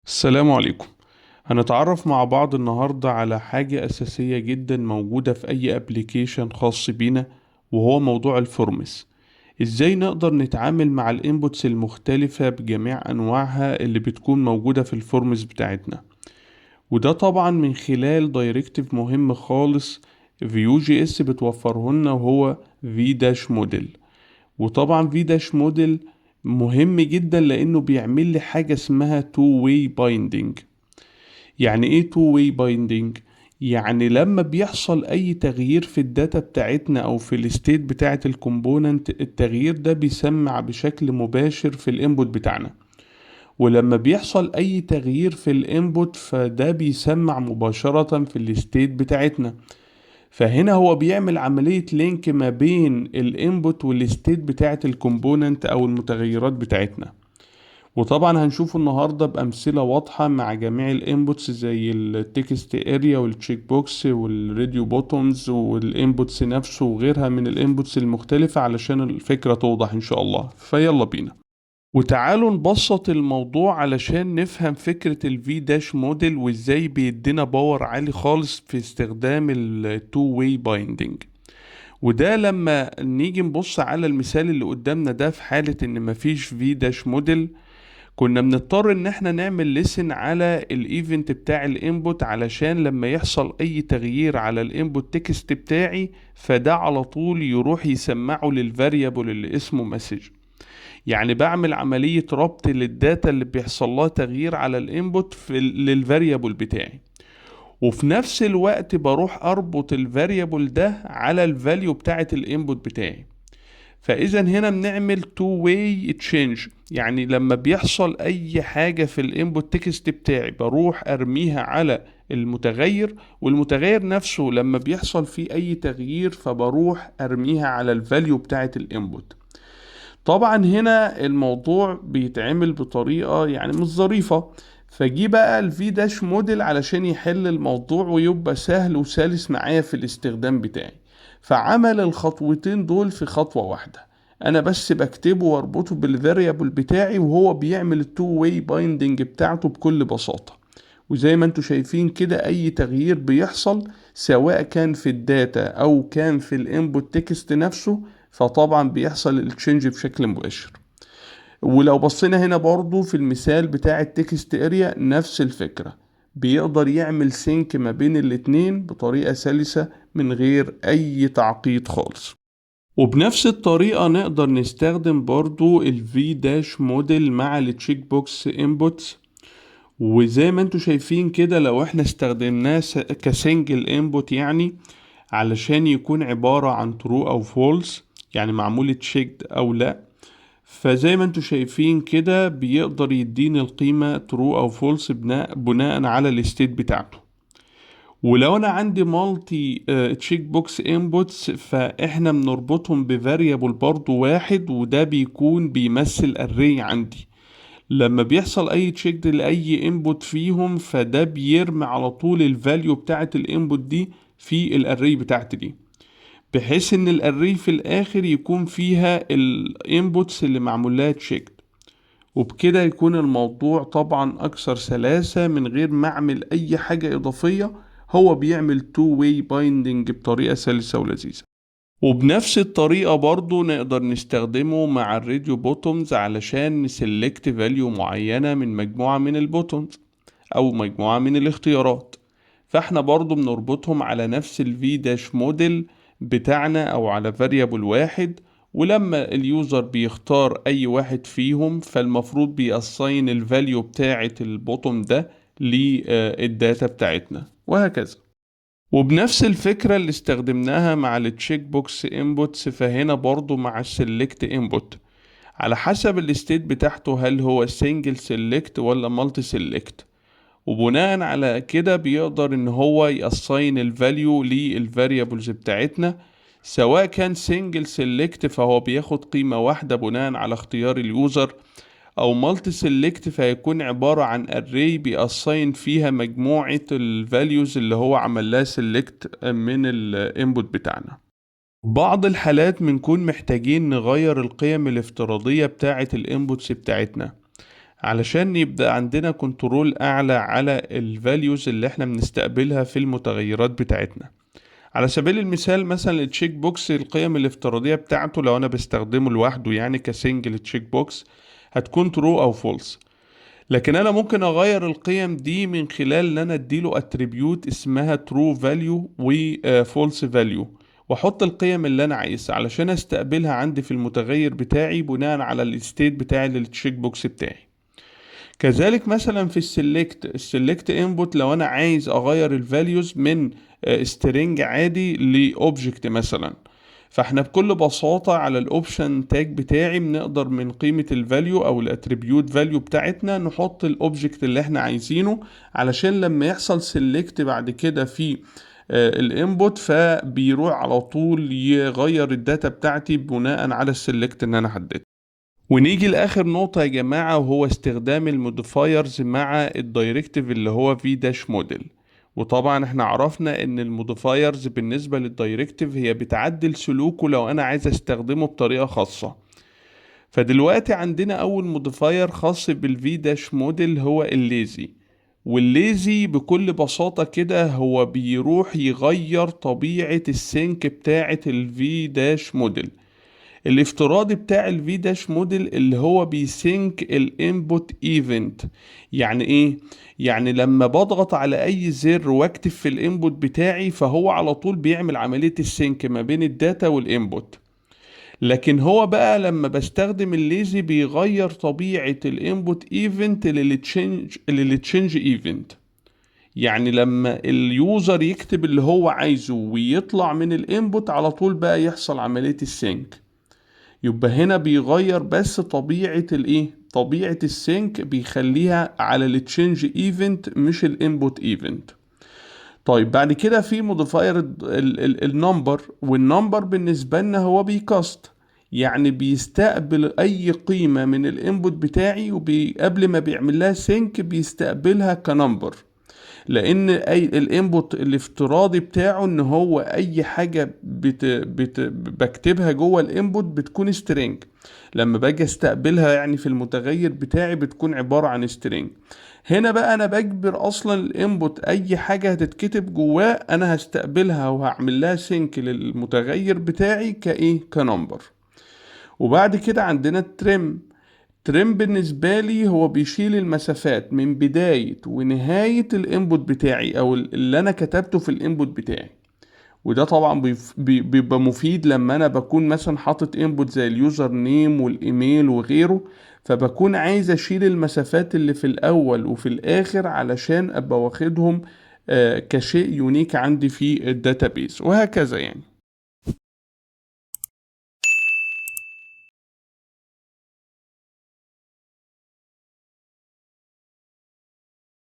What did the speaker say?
السلام عليكم. هنتعرف مع بعض النهاردة على حاجة أساسية جدا موجودة في أي ابليكيشن خاص بينا، وهو موضوع الفورمز. إزاي نقدر نتعامل مع الانبوتس المختلفة بجميع أنواعها اللي بتكون موجودة في الفورمز بتاعتنا، وده طبعا من خلال دايركتيف مهم خالص فيو جي اس بتوفره لنا، وهو في داش موديل. وطبعا في داش موديل مهم جدا لأنه بيعمل لي حاجة اسمها تو واي بايندينج. يعني ايه تو واي بايندينج؟ يعني لما بيحصل اي تغيير في الداتا بتاعتنا او في الستيت بتاعت الكومبوننت، التغيير ده بيسمع بشكل مباشر في الانبوت بتاعنا، ولما بيحصل اي تغيير في الانبوت فده بيسمع مباشرة في الستيت بتاعتنا. فهنا هو بيعمل عملية لينك ما بين الانبوت والستيت بتاعت الكومبوننت او المتغيرات بتاعتنا. وطبعا هنشوف النهاردة بأمثلة واضحة مع جميع الانبوتس زي التكست اريا والتشيك بوكس والراديو بوتونز والانبوتس نفسه وغيرها من الانبوتس المختلفة علشان الفكرة توضح ان شاء الله. فيلا بينا وتعالوا نبسط الموضوع علشان نفهم فكرة الفي داش موديل وازاي بيدينا باور عالي خالص في استخدام التو واي بايندينج. وده لما نيجي نبص على المثال اللي قدامنا ده، في حالة ان مفيش في داش موديل كنا بنضطر ان احنا نعمل ليسن على الايفنت بتاع الانبوت، علشان لما يحصل اي تغيير على الانبوت تكست بتاعي فده على طول يروح يسمعه للفاريبل اللي اسمه مسج. يعني بعمل عملية ربط للداتا اللي بيحصل لها تغيير على الانبوت للفاريبل بتاعي، وفي نفس الوقت بروح اربط الفاريبل ده على الفاليو بتاعة الانبوت بتاعي. فاذا هنا بنعمل تو واي تشينج، يعني لما بيحصل اي حاجة في الانبوت تكست بتاعي بروح ارميها على المتغير، والمتغير نفسه لما بيحصل فيه اي تغيير فبروح ارميها على الفاليو بتاعة الانبوت. طبعا هنا الموضوع بيتعمل بطريقة يعني مش ظريفة، فجي بقى الفي داش موديل علشان يحل الموضوع ويبقى سهل وسلس معايا في الاستخدام بتاعي. فعمل الخطوتين دول في خطوة واحدة، انا بس بكتبه واربطه بالفاريبل بتاعي وهو بيعمل التو واي بايندنج بتاعته بكل بساطة. وزي ما انتوا شايفين كده اي تغيير بيحصل سواء كان في الداتا او كان في الانبوت تكست نفسه فطبعا بيحصل التشنج بشكل مباشر. ولو بصينا هنا برضو في المثال بتاع التكست اريا نفس الفكرة، بيقدر يعمل سينك ما بين الاتنين بطريقة سلسة من غير اي تعقيد خالص. وبنفس الطريقة نقدر نستخدم برضو الفي داش موديل مع التشيك بوكس انبوتس. وزي ما انتوا شايفين كده لو احنا استخدمناه كسنجل انبوت، يعني علشان يكون عبارة عن true او false، يعني معمول تشيكد او لا. فزي ما انتوا شايفين كده بيقدر يديني القيمة true او false بناء على الستيت بتاعته. ولو انا عندي مالتي تشيك بوكس انبوتس فاحنا بنربطهم بفاريبل برضو واحد، وده بيكون بيمثل array عندي. لما بيحصل اي تشيك لاي انبوت فيهم فده بيرمي على طول الفاليو بتاعت الانبوت دي في الاري بتاعت دي، بحيث ان الاري في الاخر يكون فيها الانبوتس اللي معمول لها تشيك. وبكده يكون الموضوع طبعا اكثر سلاسة من غير ما اعمل اي حاجة اضافية، هو بيعمل تو واي بايندنج بطريقة سلسة ولذيذة. وبنفس الطريقة برضو نقدر نستخدمه مع الراديو بوتومز علشان نسلكت فاليو معينة من مجموعة من البوتومز أو مجموعة من الاختيارات. فاحنا برضو بنربطهم على نفس الفي داش موديل بتاعنا أو على فاريبل واحد، ولما اليوزر بيختار أي واحد فيهم فالمفروض بيأساين الفاليو بتاعة البوتوم ده للداتا بتاعتنا وهكذا. وبنفس الفكرة اللي استخدمناها مع التشيك بوكس انبوتس فهنا برضو مع السلكت انبوت، على حسب الستيت بتاعته هل هو سنجل سيلكت ولا مالتي سيلكت، وبناء على كده بيقدر ان هو يأساين الفاليو للفاريبلز بتاعتنا. سواء كان سنجل سيلكت فهو بياخد قيمة واحدة بناء على اختيار اليوزر، او مالتي سيلكت فيكون عبارة عن array بيأساين فيها مجموعة الفاليوز اللي هو عمل لها سيلكت من الانبوت بتاعنا. بعض الحالات بنكون محتاجين نغير القيم الافتراضية بتاعة الانبوتس بتاعتنا، علشان يبقى عندنا كنترول اعلى على الفاليوز اللي احنا بنستقبلها في المتغيرات بتاعتنا. على سبيل المثال مثلا التشيك بوكس، القيم الافتراضية بتاعته لو انا بستخدمه لوحده يعني كسنجل تشيك بوكس هتكون ترو او فولس. لكن انا ممكن اغير القيم دي من خلال ان انا اديله اتريبيوت اسمها true value و false value، واحط القيم اللي انا عايزها علشان استقبلها عندي في المتغير بتاعي بناء على الستيت بتاعي للتشيك بوكس بتاعي. كذلك مثلا في السلكت انبوت، لو انا عايز اغير الفاليوز من string عادي لاوبجكت مثلا، فاحنا بكل بساطة على الاوبشن تاج بتاعي بنقدر من قيمة الفاليو او الاتريبيوت فاليو بتاعتنا نحط الاوبجكت اللي احنا عايزينه، علشان لما يحصل سيلكت بعد كده في الانبوت فبيروح على طول يغير الداتا بتاعتي بناء على السيلكت ان انا حددته. ونيجي لاخر نقطة يا جماعة، وهو استخدام الموديفايرز مع الدايركتيف اللي هو في داش موديل. وطبعا احنا عرفنا ان الموديفايرز بالنسبة للدايركتيف هي بتعدل سلوكه لو انا عايز استخدمه بطريقة خاصة. فدلوقتي عندنا اول موديفاير خاص بالفي داش موديل هو الليزي. والليزي بكل بساطة كده هو بيروح يغير طبيعة السينك بتاعة الفي داش موديل الافتراضي بتاع الفي داش موديل، اللي هو بيسينك الانبوت ايفنت. يعني ايه؟ يعني لما بضغط على اي زر واكتب في الانبوت بتاعي فهو على طول بيعمل عملية السينك ما بين الداتا والانبوت. لكن هو بقى لما بستخدم الليزي بيغير طبيعة الانبوت ايفنت للتشينج ايفنت. يعني لما اليوزر يكتب اللي هو عايزه ويطلع من الانبوت على طول بقى يحصل عملية السينك. يبقى هنا بيغير بس طبيعة طبيعة السينك بيخليها على التشينج ايفنت مش الانبوت ايفنت. طيب بعد كده في موديفاير النمبر، والنمبر بالنسبة لنا هو بيكاست، يعني بيستقبل اي قيمة من الانبوت بتاعي وقبل ما بيعمل لها سينك بيستقبلها كنمبر. لان اي الانبوت الافتراضي بتاعه ان هو اي حاجه بكتبها جوه الانبوت بتكون سترينج، لما باجي استقبلها يعني في المتغير بتاعي بتكون عباره عن سترينج. هنا بقى انا بجبر اصلا الانبوت اي حاجه هتتكتب جواه انا هستقبلها وهعمل لها سينك للمتغير بتاعي كنمبر. وبعد كده عندنا الترم بالنسبة لي هو بيشيل المسافات من بداية ونهاية الانبوت بتاعي او اللي انا كتبته في الانبوت بتاعي. وده طبعا بيبقى مفيد لما انا بكون مثلا حاطط انبوت زي اليوزر نيم والايميل وغيره، فبكون عايز اشيل المسافات اللي في الاول وفي الاخر علشان ابقى واخدهم كشيء يونيك عندي في الداتابيس وهكذا يعني.